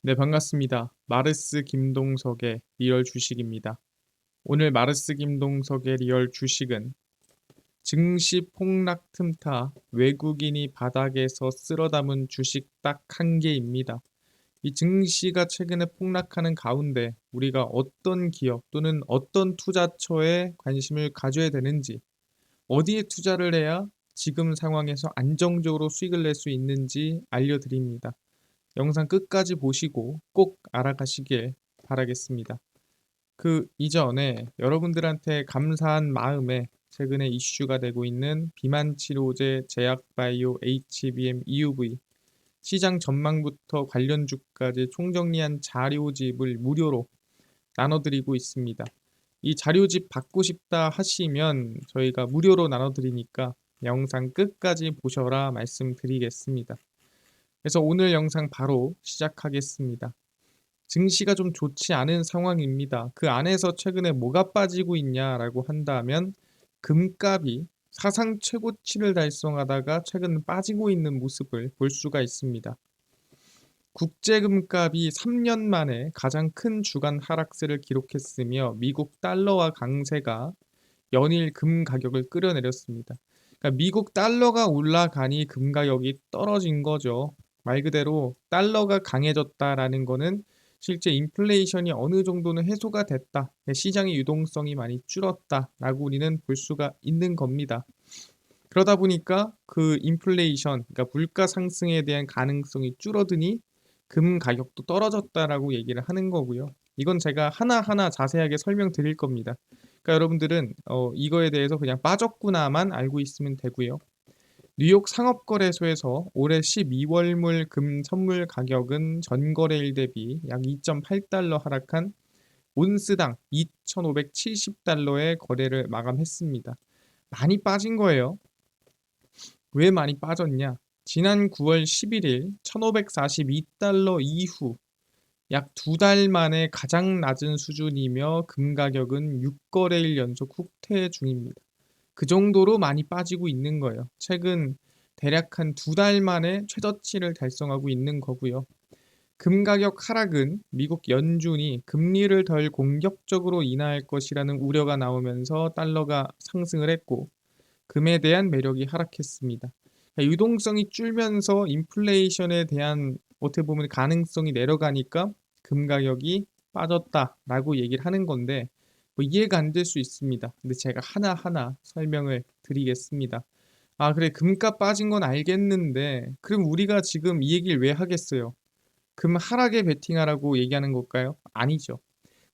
네, 반갑습니다. 마르스 김동석의 리얼 주식입니다. 오늘 마르스 김동석의 리얼 주식은 증시 폭락 틈타 외국인이 바닥에서 쓸어 담은 주식 딱 한 개입니다. 이 증시가 최근에 폭락하는 가운데 우리가 어떤 기업 또는 어떤 투자처에 관심을 가져야 되는지, 어디에 투자를 해야 지금 상황에서 안정적으로 수익을 낼 수 있는지 알려드립니다. 영상 끝까지 보시고 꼭 알아가시길 바라겠습니다. 그 이전에 여러분들한테 감사한 마음에 최근에 이슈가 되고 있는 비만 치료제 제약바이오 HBM EUV 시장 전망부터 관련주까지 총정리한 자료집을 무료로 나눠드리고 있습니다. 이 자료집 받고 싶다 하시면 저희가 무료로 나눠드리니까 영상 끝까지 보셔라 말씀드리겠습니다. 그래서 오늘 영상 바로 시작하겠습니다. 증시가 좀 좋지 않은 상황입니다. 그 안에서 최근에 뭐가 빠지고 있냐라고 한다면 금값이 사상 최고치를 달성하다가 최근 빠지고 있는 모습을 볼 수가 있습니다. 국제금값이 3년 만에 가장 큰 주간 하락세를 기록했으며 미국 달러와 강세가 연일 금 가격을 끌어내렸습니다. 그러니까 미국 달러가 올라가니 금 가격이 떨어진 거죠. 말 그대로 달러가 강해졌다라는 거는 실제 인플레이션이 어느 정도는 해소가 됐다. 시장의 유동성이 많이 줄었다라고 우리는 볼 수가 있는 겁니다. 그러다 보니까 그 인플레이션, 그러니까 물가 상승에 대한 가능성이 줄어드니 금 가격도 떨어졌다라고 얘기를 하는 거고요. 이건 제가 하나하나 자세하게 설명드릴 겁니다. 그러니까 여러분들은 이거에 대해서 그냥 빠졌구나만 알고 있으면 되고요. 뉴욕 상업거래소에서 올해 12월물 금 선물 가격은 전거래일 대비 약 2.8달러 하락한 온스당 2,570달러의 거래를 마감했습니다. 많이 빠진 거예요. 왜 많이 빠졌냐? 지난 9월 11일 1,542달러 이후 약 2달 만에 가장 낮은 수준이며 금 가격은 6거래일 연속 후퇴 중입니다. 그 정도로 많이 빠지고 있는 거예요. 최근 대략 한 2달 만에 최저치를 달성하고 있는 거고요. 금 가격 하락은 미국 연준이 금리를 덜 공격적으로 인하할 것이라는 우려가 나오면서 달러가 상승을 했고 금에 대한 매력이 하락했습니다. 유동성이 줄면서 인플레이션에 대한 어떻게 보면 가능성이 내려가니까 금 가격이 빠졌다라고 얘기를 하는 건데 뭐 이해가 안 될 수 있습니다. 근데 제가 하나하나 설명을 드리겠습니다. 아, 그래, 금값 빠진 건 알겠는데 그럼 우리가 지금 이 얘기를 왜 하겠어요? 금 하락에 베팅하라고 얘기하는 걸까요? 아니죠.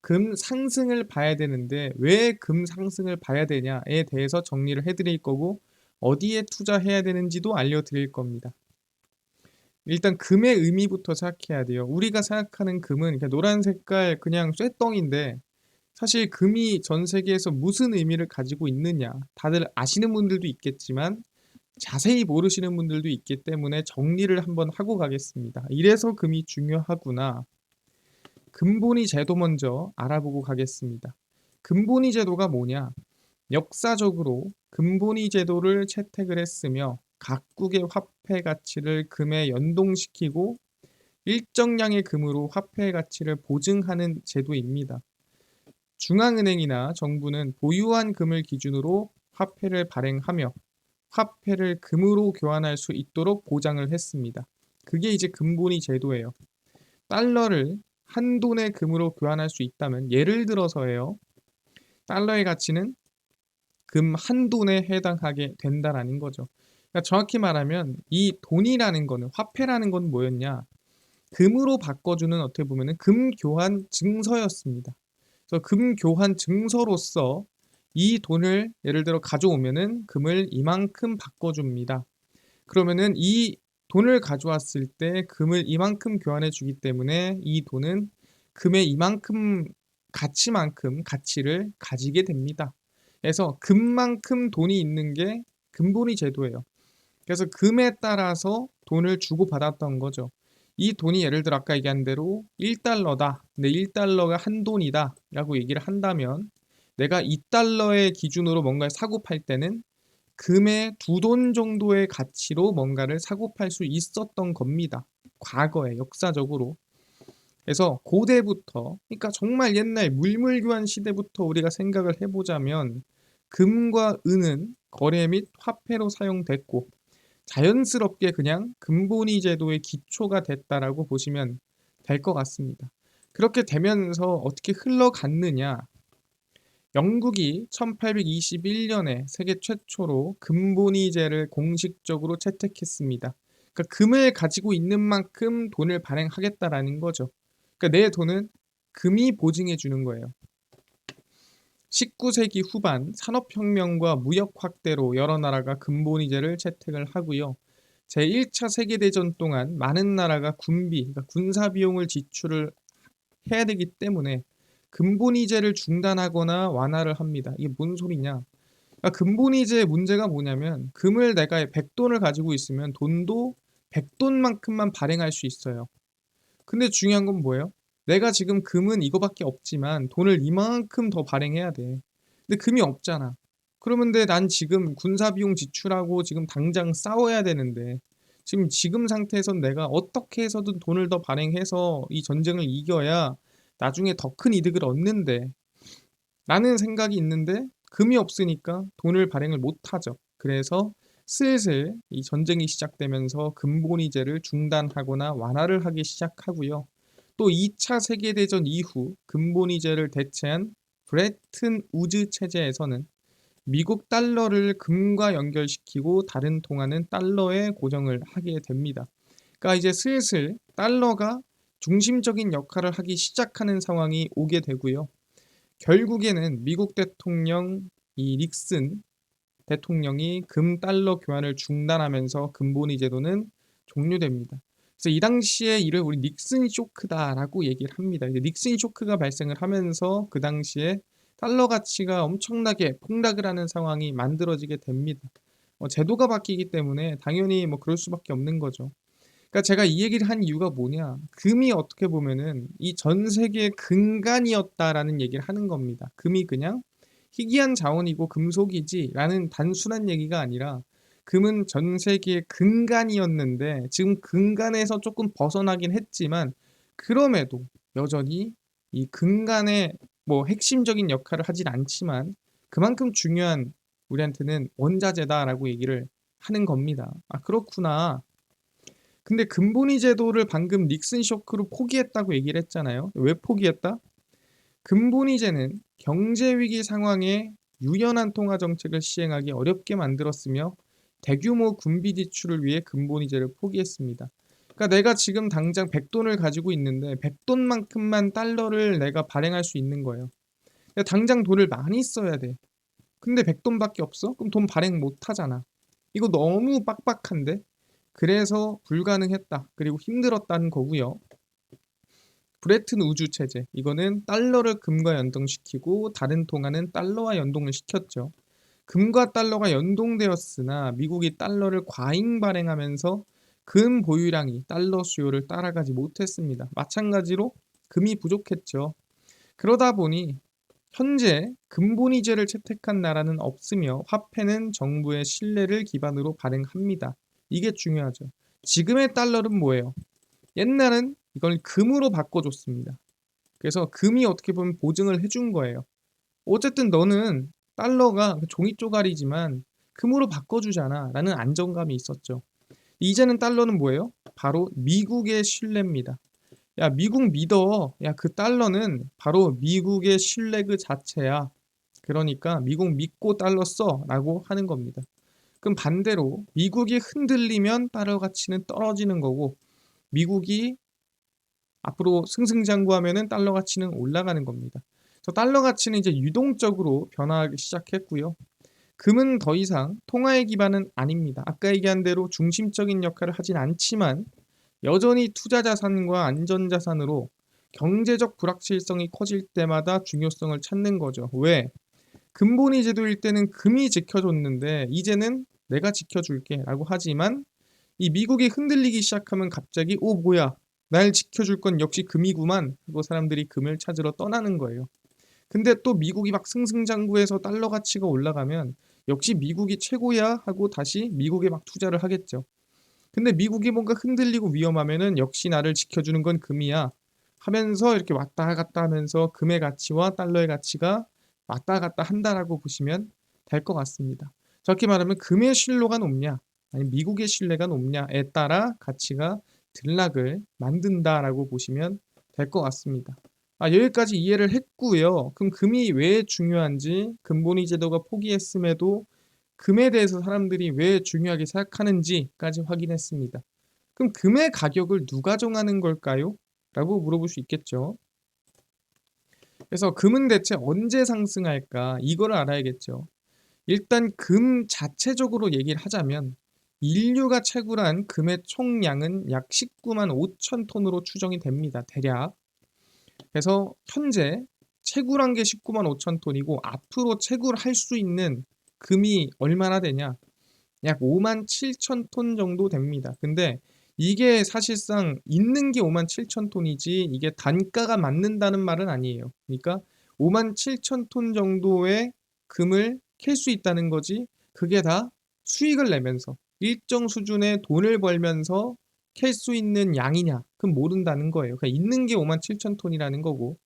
금 상승을 봐야 되는데 왜 금 상승을 봐야 되냐에 대해서 정리를 해드릴 거고 어디에 투자해야 되는지도 알려드릴 겁니다. 일단 금의 의미부터 생각해야 돼요. 우리가 생각하는 금은 그냥 노란 색깔 그냥 쇠덩인데 사실 금이 전 세계에서 무슨 의미를 가지고 있느냐 다들 아시는 분들도 있겠지만 자세히 모르시는 분들도 있기 때문에 정리를 한번 하고 가겠습니다. 이래서 금이 중요하구나. 금본위 제도 먼저 알아보고 가겠습니다. 금본위 제도가 뭐냐? 역사적으로 금본위 제도를 채택을 했으며 각국의 화폐 가치를 금에 연동시키고 일정량의 금으로 화폐 가치를 보증하는 제도입니다. 중앙은행이나 정부는 보유한 금을 기준으로 화폐를 발행하며 화폐를 금으로 교환할 수 있도록 보장을 했습니다. 그게 이제 금본위 제도예요. 달러를 한 돈의 금으로 교환할 수 있다면 예를 들어서요. 달러의 가치는 금 한 돈에 해당하게 된다라는 거죠. 그러니까 정확히 말하면 이 돈이라는 거는 화폐라는 건 뭐였냐? 금으로 바꿔주는 어떻게 보면은 금 교환 증서였습니다. 그래서 금 교환 증서로서 이 돈을 예를 들어 가져오면은 금을 이만큼 바꿔줍니다. 그러면은 이 돈을 가져왔을 때 금을 이만큼 교환해 주기 때문에 이 돈은 금의 이만큼 가치만큼 가치를 가지게 됩니다. 그래서 금만큼 돈이 있는 게 금본위 제도예요. 그래서 금에 따라서 돈을 주고받았던 거죠. 이 돈이 예를 들어 아까 얘기한 대로 1달러다. 근데 1달러가 한 돈이다 라고 얘기를 한다면 내가 2달러의 기준으로 뭔가를 사고 팔 때는 금의 2돈 정도의 가치로 뭔가를 사고 팔 수 있었던 겁니다. 과거에 역사적으로. 그래서 고대부터, 그러니까 정말 옛날 물물교환 시대부터 우리가 생각을 해보자면 금과 은은 거래 및 화폐로 사용됐고 자연스럽게 그냥 금본위 제도의 기초가 됐다라고 보시면 될 것 같습니다. 그렇게 되면서 어떻게 흘러갔느냐? 영국이 1821년에 세계 최초로 금본위제를 공식적으로 채택했습니다. 그러니까 금을 가지고 있는 만큼 돈을 발행하겠다라는 거죠. 그러니까 내 돈은 금이 보증해 주는 거예요. 19세기 후반 산업혁명과 무역 확대로 여러 나라가 금본위제를 채택을 하고요. 제1차 세계대전 동안 많은 나라가 군비, 그러니까 군사 비용을 지출을 해야 되기 때문에 근본이제를 중단하거나 완화를 합니다. 이게 뭔 소리냐? 그러니까 근본이제의 문제가 뭐냐면 금을 내가 100돈을 가지고 있으면 돈도 100돈만큼만 발행할 수 있어요. 근데 중요한 건 뭐예요? 내가 지금 금은 이거밖에 없지만 돈을 이만큼 더 발행해야 돼. 근데 금이 없잖아. 그러면 난 지금 군사 비용 지출하고 지금 당장 싸워야 되는데 지금 상태에선 내가 어떻게 해서든 돈을 더 발행해서 이 전쟁을 이겨야 나중에 더 큰 이득을 얻는데 라는 생각이 있는데 금이 없으니까 돈을 발행을 못 하죠. 그래서 슬슬 이 전쟁이 시작되면서 금본위제를 중단하거나 완화를 하기 시작하고요. 또 2차 세계대전 이후 금본위제를 대체한 브레튼 우즈 체제에서는 미국 달러를 금과 연결시키고 다른 통화는 달러에 고정을 하게 됩니다. 그러니까 이제 슬슬 달러가 중심적인 역할을 하기 시작하는 상황이 오게 되고요. 결국에는 미국 대통령 이 닉슨 대통령이 금 달러 교환을 중단하면서 금본위 제도는 종료됩니다. 그래서 이 당시에 이를 우리 닉슨 쇼크다라고 얘기를 합니다. 이제 닉슨 쇼크가 발생을 하면서 그 당시에 달러 가치가 엄청나게 폭락을 하는 상황이 만들어지게 됩니다. 제도가 바뀌기 때문에 당연히 뭐 그럴 수밖에 없는 거죠. 그러니까 제가 이 얘기를 한 이유가 뭐냐? 금이 어떻게 보면은 이 전 세계의 근간이었다라는 얘기를 하는 겁니다. 금이 그냥 희귀한 자원이고 금속이지라는 단순한 얘기가 아니라 금은 전 세계의 근간이었는데 지금 근간에서 조금 벗어나긴 했지만 그럼에도 여전히 이 근간의 뭐 핵심적인 역할을 하진 않지만 그만큼 중요한 우리한테는 원자재다라고 얘기를 하는 겁니다. 아, 그렇구나. 근데 근본위 제도를 방금 닉슨 쇼크로 포기했다고 얘기를 했잖아요. 왜 포기했다? 근본위제는 경제위기 상황에 유연한 통화 정책을 시행하기 어렵게 만들었으며 대규모 군비 지출을 위해 근본위제를 포기했습니다. 그러니까 내가 지금 당장 100돈을 가지고 있는데 100돈만큼만 달러를 내가 발행할 수 있는 거예요. 그러니까 당장 돈을 많이 써야 돼. 근데 100돈밖에 없어? 그럼 돈 발행 못 하잖아. 이거 너무 빡빡한데? 그래서 불가능했다. 그리고 힘들었다는 거고요. 브레튼 우주 체제. 이거는 달러를 금과 연동시키고 다른 통화는 달러와 연동을 시켰죠. 금과 달러가 연동되었으나 미국이 달러를 과잉 발행하면서 금 보유량이 달러 수요를 따라가지 못했습니다. 마찬가지로 금이 부족했죠. 그러다 보니 현재 금본위제를 채택한 나라는 없으며 화폐는 정부의 신뢰를 기반으로 발행합니다. 이게 중요하죠. 지금의 달러는 뭐예요? 옛날은 이걸 금으로 바꿔줬습니다. 그래서 금이 어떻게 보면 보증을 해준 거예요. 어쨌든 너는 달러가 종이 쪼가리지만 금으로 바꿔주잖아 라는 안정감이 있었죠. 이제는 달러는 뭐예요? 바로 미국의 신뢰입니다. 야, 미국 믿어. 야, 그 달러는 바로 미국의 신뢰 그 자체야. 그러니까 미국 믿고 달러 써 라고 하는 겁니다. 그럼 반대로 미국이 흔들리면 달러 가치는 떨어지는 거고 미국이 앞으로 승승장구하면은 달러 가치는 올라가는 겁니다. 그래서 달러 가치는 이제 유동적으로 변화하기 시작했고요. 금은 더 이상 통화의 기반은 아닙니다. 아까 얘기한 대로 중심적인 역할을 하진 않지만 여전히 투자 자산과 안전 자산으로 경제적 불확실성이 커질 때마다 중요성을 찾는 거죠. 왜? 근본위 제도일 때는 금이 지켜줬는데 이제는 내가 지켜줄게 라고 하지만 이 미국이 흔들리기 시작하면 갑자기 뭐야 날 지켜줄 건 역시 금이구만 하고 사람들이 금을 찾으러 떠나는 거예요. 근데 또 미국이 막 승승장구해서 달러 가치가 올라가면 역시 미국이 최고야 하고 다시 미국에 막 투자를 하겠죠. 근데 미국이 뭔가 흔들리고 위험하면은 역시 나를 지켜주는 건 금이야 하면서 이렇게 왔다 갔다 하면서 금의 가치와 달러의 가치가 왔다 갔다 한다라고 보시면 될 것 같습니다. 저렇게 말하면 금의 신뢰가 높냐 아니면 미국의 신뢰가 높냐에 따라 가치가 등락을 만든다라고 보시면 될 것 같습니다. 여기까지 이해를 했고요. 그럼 금이 왜 중요한지, 금본위 제도가 포기했음에도 금에 대해서 사람들이 왜 중요하게 생각하는지까지 확인했습니다. 그럼 금의 가격을 누가 정하는 걸까요? 라고 물어볼 수 있겠죠. 그래서 금은 대체 언제 상승할까? 이거를 알아야겠죠. 일단 금 자체적으로 얘기를 하자면 인류가 채굴한 금의 총량은 약 19만 5천 톤으로 추정이 됩니다. 대략. 그래서 현재 채굴한 게 19만 5천 톤이고 앞으로 채굴할 수 있는 금이 얼마나 되냐? 약 5만 7천 톤 정도 됩니다. 근데 이게 사실상 있는 게 5만 7천 톤이지 이게 단가가 맞는다는 말은 아니에요. 그러니까 5만 7천 톤 정도의 금을 캘 수 있다는 거지 그게 다 수익을 내면서 일정 수준의 돈을 벌면서 캘 수 있는 양이냐? 그건 모른다는 거예요. 그러니까 있는 게 5만 7천 톤이라는 거고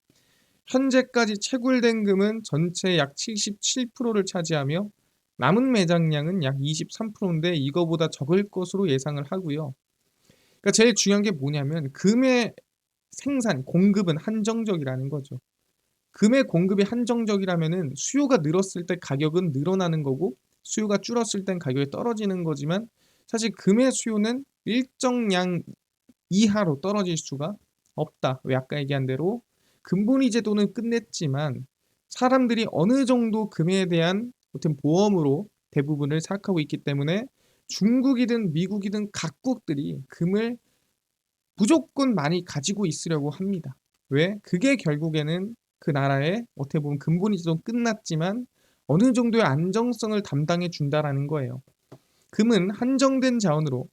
현재까지 채굴된 금은 전체 약 77%를 차지하며 남은 매장량은 약 23%인데 이거보다 적을 것으로 예상을 하고요. 그러니까 제일 중요한 게 뭐냐면 금의 생산, 공급은 한정적이라는 거죠. 금의 공급이 한정적이라면은 수요가 늘었을 때 가격은 늘어나는 거고 수요가 줄었을 땐 가격이 떨어지는 거지만 사실 금의 수요는 일정량 이하로 떨어질 수가 없다. 왜 아까 얘기한 대로 금본위 제도는 끝냈지만 사람들이 어느 정도 금에 대한 어떤 보험으로 대부분을 생각하고 있기 때문에 중국이든 미국이든 각국들이 금을 무조건 많이 가지고 있으려고 합니다. 왜? 그게 결국에는 그 나라의 어떻게 보면 금본위 제도는 끝났지만 어느 정도의 안정성을 담당해 준다라는 거예요. 금은 한정된 자원으로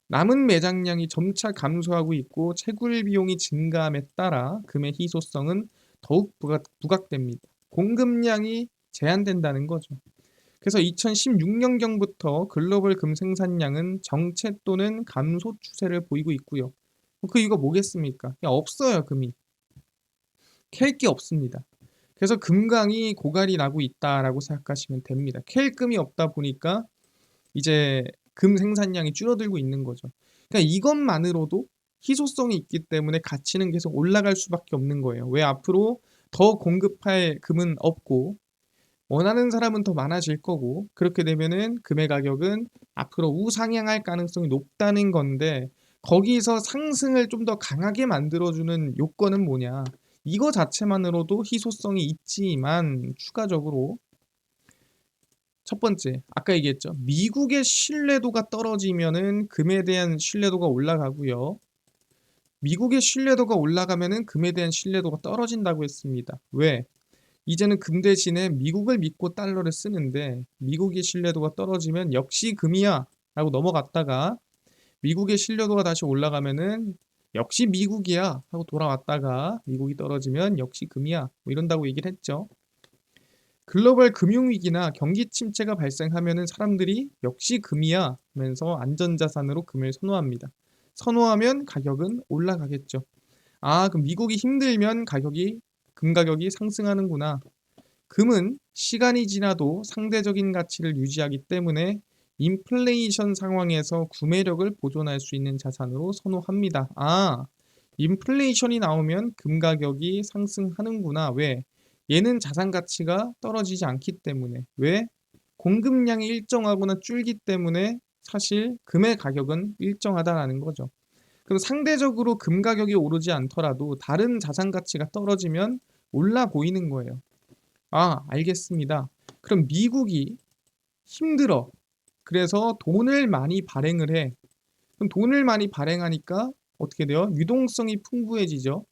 남은 매장량이 점차 감소하고 있고 채굴 비용이 증가함에 따라 금의 희소성은 더욱 부각됩니다. 공급량이 제한된다는 거죠. 그래서 2016년경부터 글로벌 금 생산량은 정체 또는 감소 추세를 보이고 있고요. 그 이유가 뭐겠습니까? 그냥 없어요, 금이. 캘 게 없습니다. 그래서 금강이 고갈이 나고 있다라고 생각하시면 됩니다. 캘 금이 없다 보니까 이제 금 생산량이 줄어들고 있는 거죠. 그러니까 이것만으로도 희소성이 있기 때문에 가치는 계속 올라갈 수밖에 없는 거예요. 왜 앞으로 더 공급할 금은 없고 원하는 사람은 더 많아질 거고 그렇게 되면은 금의 가격은 앞으로 우상향할 가능성이 높다는 건데 거기서 상승을 좀 더 강하게 만들어주는 요건은 뭐냐? 이거 자체만으로도 희소성이 있지만 추가적으로 첫 번째, 아까 얘기했죠. 미국의 신뢰도가 떨어지면은 금에 대한 신뢰도가 올라가고요. 미국의 신뢰도가 올라가면은 금에 대한 신뢰도가 떨어진다고 했습니다. 왜? 이제는 금 대신에 미국을 믿고 달러를 쓰는데 미국의 신뢰도가 떨어지면 역시 금이야 라고 넘어갔다가 미국의 신뢰도가 다시 올라가면은 역시 미국이야 하고 돌아왔다가 미국이 떨어지면 역시 금이야 뭐 이런다고 얘기를 했죠. 글로벌 금융위기나 경기 침체가 발생하면은 사람들이 역시 금이야 하면서 안전자산으로 금을 선호합니다. 선호하면 가격은 올라가겠죠. 그럼 미국이 힘들면 금 가격이 상승하는구나. 금은 시간이 지나도 상대적인 가치를 유지하기 때문에 인플레이션 상황에서 구매력을 보존할 수 있는 자산으로 선호합니다. 인플레이션이 나오면 금 가격이 상승하는구나. 왜? 얘는 자산 가치가 떨어지지 않기 때문에. 왜? 공급량이 일정하거나 줄기 때문에 사실 금의 가격은 일정하다라는 거죠. 그럼 상대적으로 금 가격이 오르지 않더라도 다른 자산 가치가 떨어지면 올라 보이는 거예요. 알겠습니다. 그럼 미국이 힘들어. 그래서 돈을 많이 발행을 해. 그럼 돈을 많이 발행하니까 어떻게 돼요? 유동성이 풍부해지죠.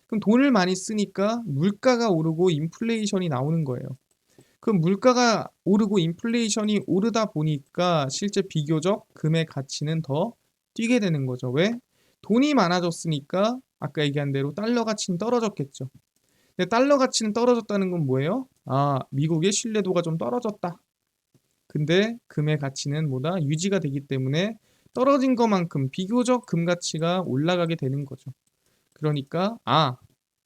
그럼 돈을 많이 쓰니까 물가가 오르고 인플레이션이 나오는 거예요. 그럼 물가가 오르고 인플레이션이 오르다 보니까 실제 비교적 금의 가치는 더 뛰게 되는 거죠. 왜? 돈이 많아졌으니까 아까 얘기한 대로 달러 가치는 떨어졌겠죠. 근데 달러 가치는 떨어졌다는 건 뭐예요? 미국의 신뢰도가 좀 떨어졌다. 근데 금의 가치는 뭐다? 유지가 되기 때문에 떨어진 것만큼 비교적 금 가치가 올라가게 되는 거죠. 그러니까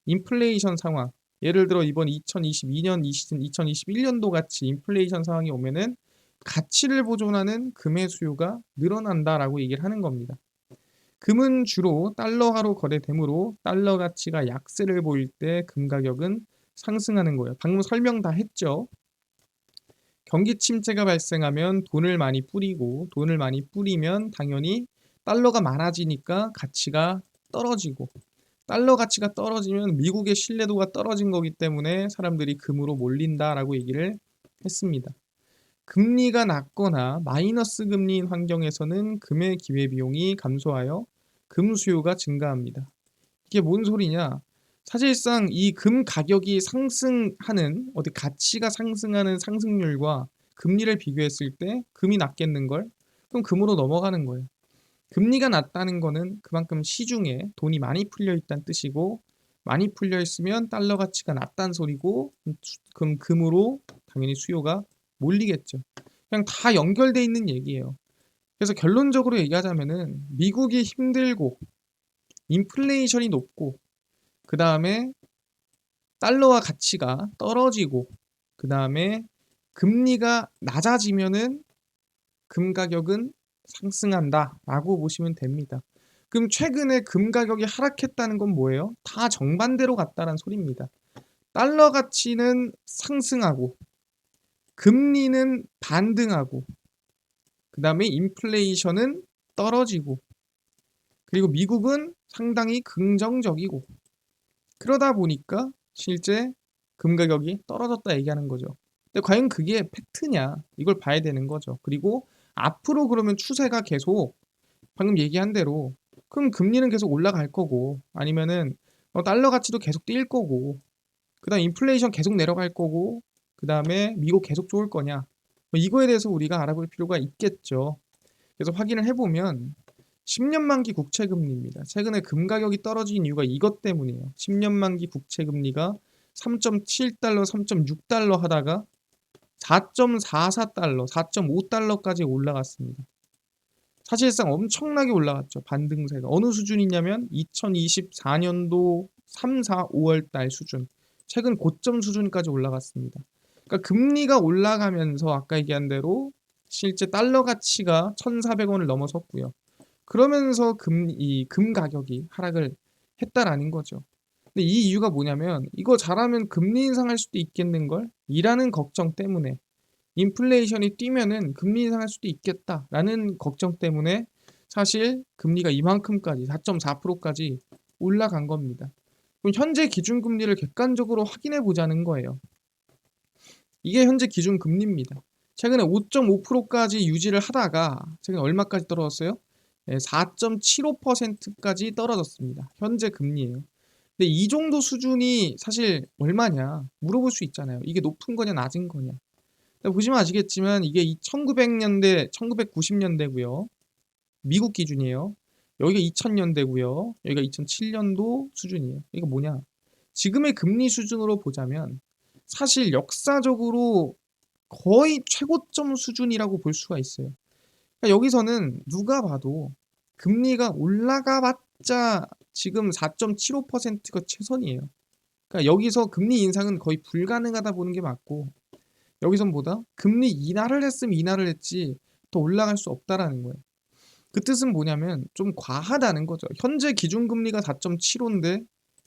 인플레이션 상황. 예를 들어 이번 2022년, 2021년도 같이 인플레이션 상황이 오면은 가치를 보존하는 금의 수요가 늘어난다라고 얘기를 하는 겁니다. 금은 주로 달러화로 거래되므로 달러 가치가 약세를 보일 때 금 가격은 상승하는 거예요. 방금 설명 다 했죠. 경기 침체가 발생하면 돈을 많이 뿌리고 돈을 많이 뿌리면 당연히 달러가 많아지니까 가치가 떨어지고 달러 가치가 떨어지면 미국의 신뢰도가 떨어진 거기 때문에 사람들이 금으로 몰린다라고 얘기를 했습니다. 금리가 낮거나 마이너스 금리인 환경에서는 금의 기회비용이 감소하여 금 수요가 증가합니다. 이게 뭔 소리냐? 사실상 이 금 가격이 상승하는 어디 가치가 상승하는 상승률과 금리를 비교했을 때 금이 낮겠는걸? 그럼 금으로 넘어가는 거예요. 금리가 낮다는 거는 그만큼 시중에 돈이 많이 풀려 있다는 뜻이고 많이 풀려 있으면 달러 가치가 낮다는 소리고 그럼 금으로 당연히 수요가 몰리겠죠. 그냥 다 연결돼 있는 얘기예요. 그래서 결론적으로 얘기하자면은 미국이 힘들고 인플레이션이 높고 그 다음에 달러와 가치가 떨어지고 그 다음에 금리가 낮아지면은 금 가격은 상승한다라고 보시면 됩니다. 그럼 최근에 금 가격이 하락했다는 건 뭐예요? 다 정반대로 갔다는 소리입니다. 달러 가치는 상승하고 금리는 반등하고 그 다음에 인플레이션은 떨어지고 그리고 미국은 상당히 긍정적이고 그러다 보니까 실제 금 가격이 떨어졌다 얘기하는 거죠. 근데 과연 그게 팩트냐? 이걸 봐야 되는 거죠. 그리고 앞으로 그러면 추세가 계속 방금 얘기한 대로 그럼 금리는 계속 올라갈 거고 아니면은 달러 가치도 계속 뛸 거고 그다음 인플레이션 계속 내려갈 거고 그다음에 미국 계속 좋을 거냐? 이거에 대해서 우리가 알아볼 필요가 있겠죠. 그래서 확인을 해보면 10년 만기 국채 금리입니다. 최근에 금 가격이 떨어진 이유가 이것 때문이에요. 10년 만기 국채 금리가 3.7달러, 3.6달러 하다가 4.44달러, 4.5달러까지 올라갔습니다. 사실상 엄청나게 올라갔죠. 반등세가. 어느 수준이냐면 2024년도 3, 4, 5월 달 수준. 최근 고점 수준까지 올라갔습니다. 그러니까 금리가 올라가면서 아까 얘기한 대로 실제 달러 가치가 1,400원을 넘어섰고요. 그러면서 금 가격이 하락을 했다라는 거죠. 근데 이 이유가 뭐냐면 이거 잘하면 금리 인상할 수도 있겠는걸? 이라는 걱정 때문에 인플레이션이 뛰면은 금리 인상할 수도 있겠다라는 걱정 때문에 사실 금리가 이만큼까지 4.4%까지 올라간 겁니다. 그럼 현재 기준금리를 객관적으로 확인해 보자는 거예요. 이게 현재 기준금리입니다. 최근에 5.5%까지 유지를 하다가 최근에 얼마까지 떨어졌어요? 4.75%까지 떨어졌습니다. 현재 금리예요. 근데 이 정도 수준이 사실 얼마냐 물어볼 수 있잖아요. 이게 높은 거냐 낮은 거냐. 보시면 아시겠지만 이게 1900년대, 1990년대고요. 미국 기준이에요. 여기가 2000년대고요. 여기가 2007년도 수준이에요. 이거 뭐냐? 지금의 금리 수준으로 보자면 사실 역사적으로 거의 최고점 수준이라고 볼 수가 있어요. 그러니까 여기서는 누가 봐도 금리가 올라가 봤자 지금 4.75%가 최선이에요. 그러니까 여기서 금리 인상은 거의 불가능하다 보는 게 맞고 여기선 뭐다? 금리 인하를 했으면 인하를 했지 더 올라갈 수 없다라는 거예요. 그 뜻은 뭐냐면 좀 과하다는 거죠. 현재 기준금리가 4.75인데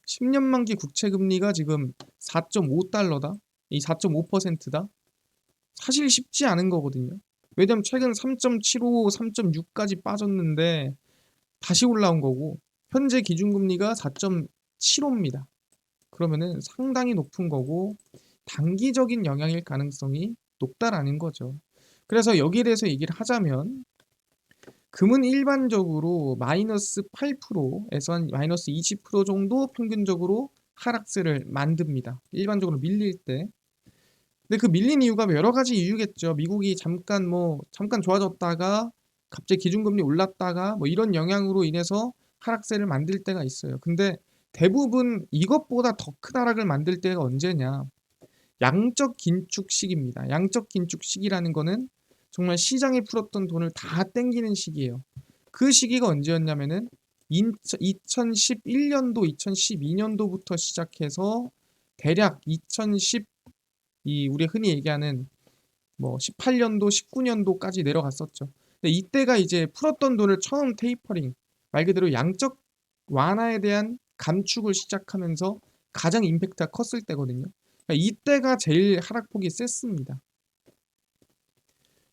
10년 만기 국채금리가 지금 4.5달러다. 이 4.5%다. 사실 쉽지 않은 거거든요. 왜냐면 최근 3.75, 3.6까지 빠졌는데 다시 올라온 거고 현재 기준금리가 4.75입니다. 그러면은 상당히 높은 거고 단기적인 영향일 가능성이 높다라는 거죠. 그래서 여기에 대해서 얘기를 하자면 금은 일반적으로 마이너스 8%에서 마이너스 20% 정도 평균적으로 하락세를 만듭니다. 일반적으로 밀릴 때. 근데 그 밀린 이유가 여러 가지 이유겠죠. 미국이 잠깐 좋아졌다가 갑자기 기준금리 올랐다가 뭐 이런 영향으로 인해서 하락세를 만들 때가 있어요. 근데 대부분 이것보다 더 큰 하락을 만들 때가 언제냐? 양적 긴축 시기입니다. 양적 긴축 시기라는 거는 정말 시장에 풀었던 돈을 다 땡기는 시기예요. 그 시기가 언제였냐면은 2011년도, 2012년도부터 시작해서 대략 2010 우리 흔히 얘기하는 뭐 18년도, 19년도까지 내려갔었죠. 근데 이때가 이제 풀었던 돈을 처음 테이퍼링, 말 그대로 양적 완화에 대한 감축을 시작하면서 가장 임팩트가 컸을 때거든요. 그러니까 이때가 제일 하락폭이 셌습니다.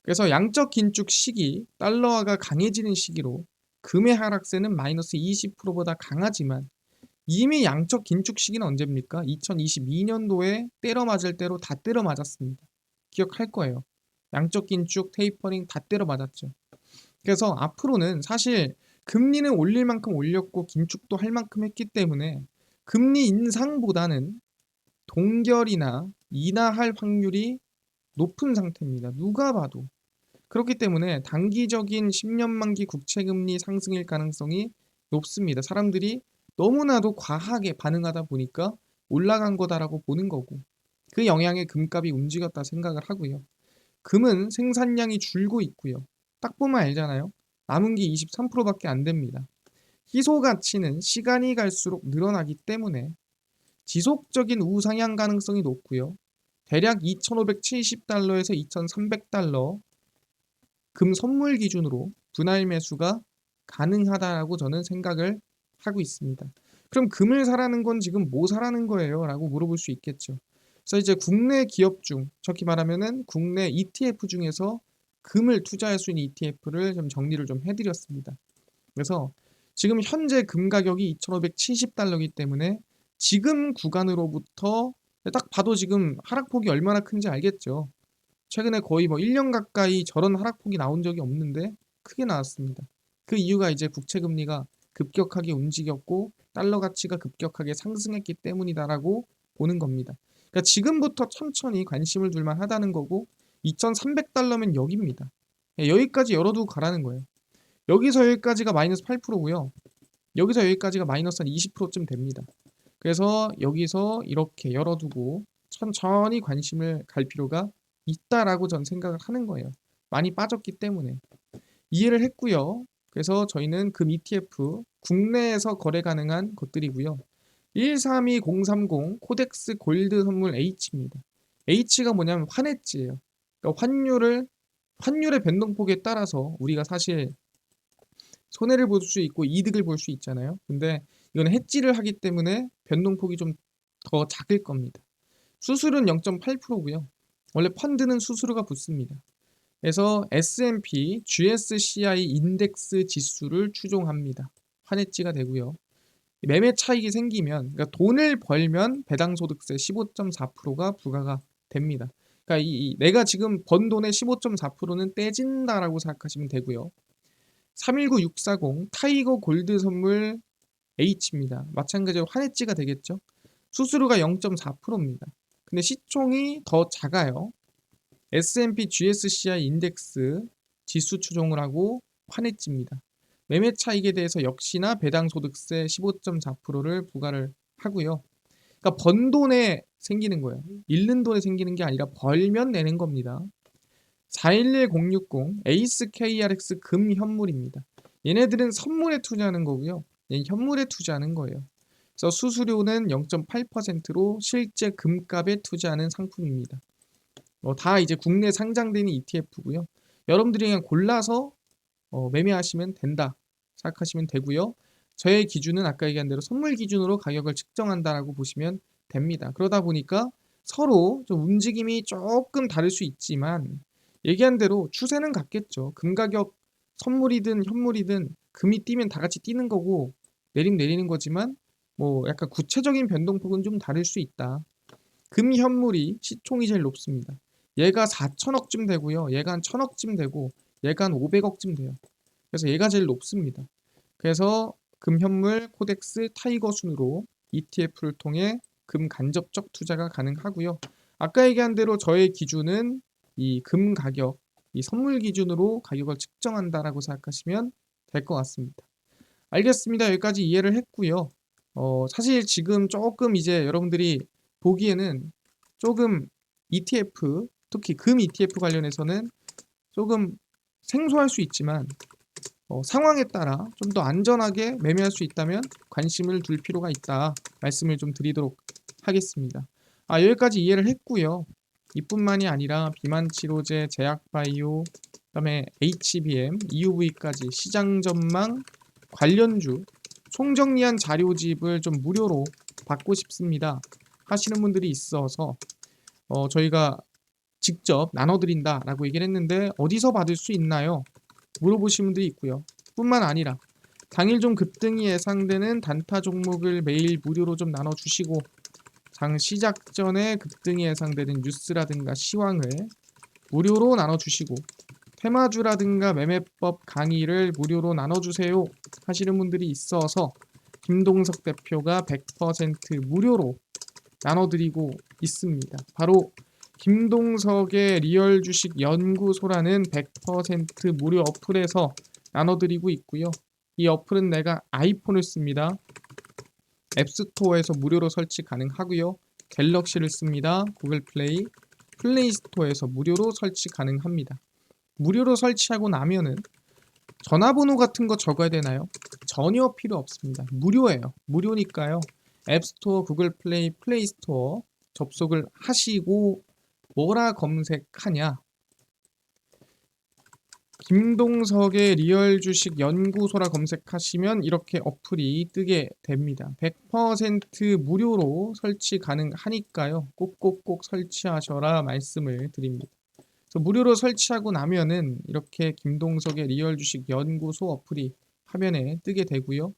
그래서 양적 긴축 시기, 달러화가 강해지는 시기로 금의 하락세는 마이너스 20%보다 강하지만 이미 양적 긴축 시기는 언제입니까? 2022년도에 때려 맞을 대로 다 때려 맞았습니다. 기억할 거예요. 양적 긴축, 테이퍼링 다 때려 맞았죠. 그래서 앞으로는 사실 금리는 올릴 만큼 올렸고 긴축도 할 만큼 했기 때문에 금리 인상보다는 동결이나 인하할 확률이 높은 상태입니다. 누가 봐도. 그렇기 때문에 단기적인 10년 만기 국채금리 상승일 가능성이 높습니다. 사람들이 너무나도 과하게 반응하다 보니까 올라간 거다라고 보는 거고 그 영향에 금값이 움직였다 생각을 하고요. 금은 생산량이 줄고 있고요. 딱 보면 알잖아요. 남은 게 23%밖에 안 됩니다. 희소 가치는 시간이 갈수록 늘어나기 때문에 지속적인 우상향 가능성이 높고요. 대략 2,570달러에서 2,300달러 금 선물 기준으로 분할 매수가 가능하다라고 저는 생각을 하고 있습니다. 그럼 금을 사라는 건 지금 뭐 사라는 거예요? 라고 물어볼 수 있겠죠. 그래서 이제 국내 기업 중, 적히 말하면은 국내 ETF 중에서 금을 투자할 수 있는 ETF를 좀 정리를 좀 해드렸습니다. 그래서 지금 현재 금 가격이 2,570달러이기 때문에 지금 구간으로부터 딱 봐도 지금 하락폭이 얼마나 큰지 알겠죠. 최근에 거의 뭐 1년 가까이 저런 하락폭이 나온 적이 없는데 크게 나왔습니다. 그 이유가 이제 국채 금리가 급격하게 움직였고 달러 가치가 급격하게 상승했기 때문이다라고 보는 겁니다. 그러니까 지금부터 천천히 관심을 둘만 하다는 거고 2,300달러면 여기입니다. 여기까지 열어두고 가라는 거예요. 여기서 여기까지가 마이너스 8%고요. 여기서 여기까지가 마이너스 한 20%쯤 됩니다. 그래서 여기서 이렇게 열어두고 천천히 관심을 갈 필요가 있다라고 전 생각을 하는 거예요. 많이 빠졌기 때문에. 이해를 했고요. 그래서 저희는 금 ETF 국내에서 거래 가능한 것들이고요. 132030 코덱스 골드 선물 H입니다. H가 뭐냐면 환해지예요. 그러니까 환율의 변동폭에 따라서 우리가 사실 손해를 볼 수 있고 이득을 볼 수 있잖아요. 근데 이건 해지를 하기 때문에 변동폭이 좀 더 작을 겁니다. 수수료는 0.8%고요. 원래 펀드는 수수료가 붙습니다. 그래서 S&P GSCI 인덱스 지수를 추종합니다. 환해지가 되고요. 매매 차익이 생기면 그러니까 돈을 벌면 배당소득세 15.4%가 부과가 됩니다. 그러니까 내가 지금 번 돈의 15.4%는 떼진다라고 생각하시면 되고요. 319640 타이거 골드 선물 H입니다. 마찬가지로 환해지가 되겠죠. 수수료가 0.4%입니다. 근데 시총이 더 작아요. S&P GSCI 인덱스 지수 추종을 하고 환해지입니다. 매매 차익에 대해서 역시나 배당소득세 15.4%를 부과를 하고요. 그러니까 번 돈에 생기는 거예요. 잃는 돈에 생기는 게 아니라 벌면 내는 겁니다. 411060 에이스 KRX 금 현물입니다. 얘네들은 선물에 투자하는 거고요. 얘는 현물에 투자하는 거예요. 그래서 수수료는 0.8%로 실제 금값에 투자하는 상품입니다. 다 이제 국내 상장되는 ETF고요. 여러분들이 그냥 골라서 매매하시면 된다 생각하시면 되고요. 저의 기준은 아까 얘기한 대로 선물 기준으로 가격을 측정한다라고 보시면 됩니다. 그러다 보니까 서로 좀 움직임이 조금 다를 수 있지만 얘기한 대로 추세는 같겠죠. 금 가격 선물이든 현물이든 금이 뛰면 다 같이 뛰는 거고 내리면 내리는 거지만 뭐 약간 구체적인 변동폭은 좀 다를 수 있다. 금 현물이 시총이 제일 높습니다. 얘가 4천억쯤 되고요. 얘가 한 1,000억쯤 되고 얘가 한 500억쯤 돼요. 그래서 얘가 제일 높습니다. 그래서 금 현물 코덱스 타이거 순으로 ETF를 통해 금 간접적 투자가 가능하고요. 아까 얘기한 대로 저의 기준은 이 금 가격, 이 선물 기준으로 가격을 측정한다라고 생각하시면 될 것 같습니다. 알겠습니다. 여기까지 이해를 했고요. 사실 지금 조금 이제 여러분들이 보기에는 조금 ETF, 특히 금 ETF 관련해서는 조금 생소할 수 있지만 상황에 따라 좀 더 안전하게 매매할 수 있다면 관심을 둘 필요가 있다 말씀을 좀 드리도록 하겠습니다. 여기까지 이해를 했고요. 이뿐만이 아니라 비만 치료제, 제약바이오, 그다음에 HBM, EUV까지 시장 전망 관련주 총정리한 자료집을 좀 무료로 받고 싶습니다 하시는 분들이 있어서 저희가 직접 나눠드린다라고 얘기를 했는데 어디서 받을 수 있나요? 물어보시는 분들이 있고요. 뿐만 아니라 당일 좀 급등이 예상되는 단타 종목을 매일 무료로 좀 나눠주시고 장 시작 전에 급등이 예상되는 뉴스라든가 시황을 무료로 나눠주시고 테마주라든가 매매법 강의를 무료로 나눠주세요 하시는 분들이 있어서 김동석 대표가 100% 무료로 나눠드리고 있습니다. 바로 김동석의 리얼 주식 연구소라는 100% 무료 어플에서 나눠드리고 있고요. 이 어플은 내가 아이폰을 씁니다. 앱스토어에서 무료로 설치 가능하고요. 갤럭시를 씁니다. 구글 플레이, 플레이 스토어에서 무료로 설치 가능합니다. 무료로 설치하고 나면은 전화번호 같은 거 적어야 되나요? 전혀 필요 없습니다. 무료예요. 무료니까요. 앱스토어, 구글 플레이, 플레이 스토어 접속을 하시고 뭐라 검색하냐? 김동석의 리얼 주식 연구소라 검색하시면 이렇게 어플이 뜨게 됩니다. 100% 무료로 설치 가능하니까요. 꼭꼭꼭 설치하셔라 말씀을 드립니다. 그래서 무료로 설치하고 나면은 이렇게 김동석의 리얼 주식 연구소 어플이 화면에 뜨게 되고요.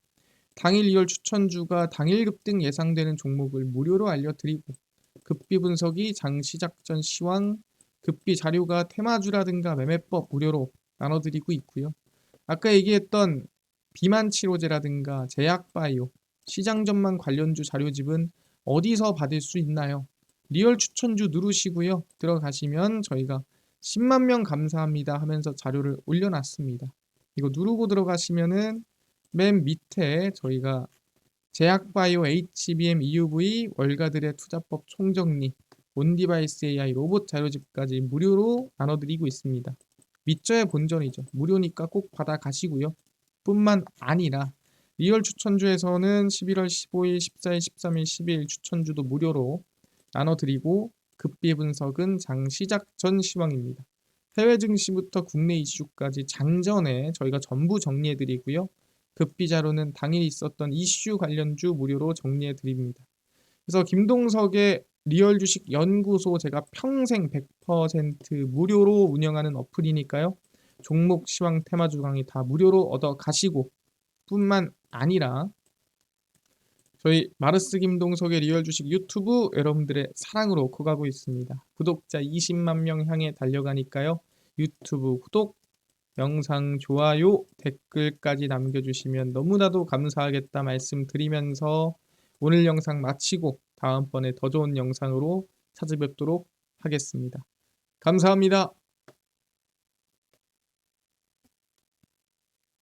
당일 리얼 추천주가 당일 급등 예상되는 종목을 무료로 알려드리고 급비 분석이 장 시작 전 시황, 급비 자료가 테마주라든가 매매법 무료로 나눠드리고 있고요. 아까 얘기했던 비만 치료제라든가 제약바이오, 시장 전망 관련주 자료집은 어디서 받을 수 있나요? 리얼 추천주 누르시고요. 들어가시면 저희가 10만 명 감사합니다 하면서 자료를 올려놨습니다. 이거 누르고 들어가시면은 맨 밑에 저희가 제약바이오, HBM, EUV, 월가들의 투자법 총정리, 온디바이스 AI 로봇 자료집까지 무료로 나눠드리고 있습니다. 밑져야 본전이죠. 무료니까 꼭 받아가시고요. 뿐만 아니라 리얼 추천주에서는 11월 15일, 14일, 13일, 12일 추천주도 무료로 나눠드리고 급비 분석은 장 시작 전 시황입니다. 해외 증시부터 국내 이슈까지 장전에 저희가 전부 정리해드리고요. 급비 자료는 당일 있었던 이슈 관련주 무료로 정리해드립니다. 그래서 김동석의 리얼 주식 연구소 제가 평생 100% 무료로 운영하는 어플이니까요. 종목 시황 테마주 강의 다 무료로 얻어 가시고 뿐만 아니라 저희 마르스 김동석의 리얼 주식 유튜브 여러분들의 사랑으로 커가고 있습니다. 구독자 20만 명 향해 달려가니까요. 유튜브 구독, 영상 좋아요, 댓글까지 남겨주시면 너무나도 감사하겠다 말씀드리면서 오늘 영상 마치고 다음번에 더 좋은 영상으로 찾아뵙도록 하겠습니다. 감사합니다.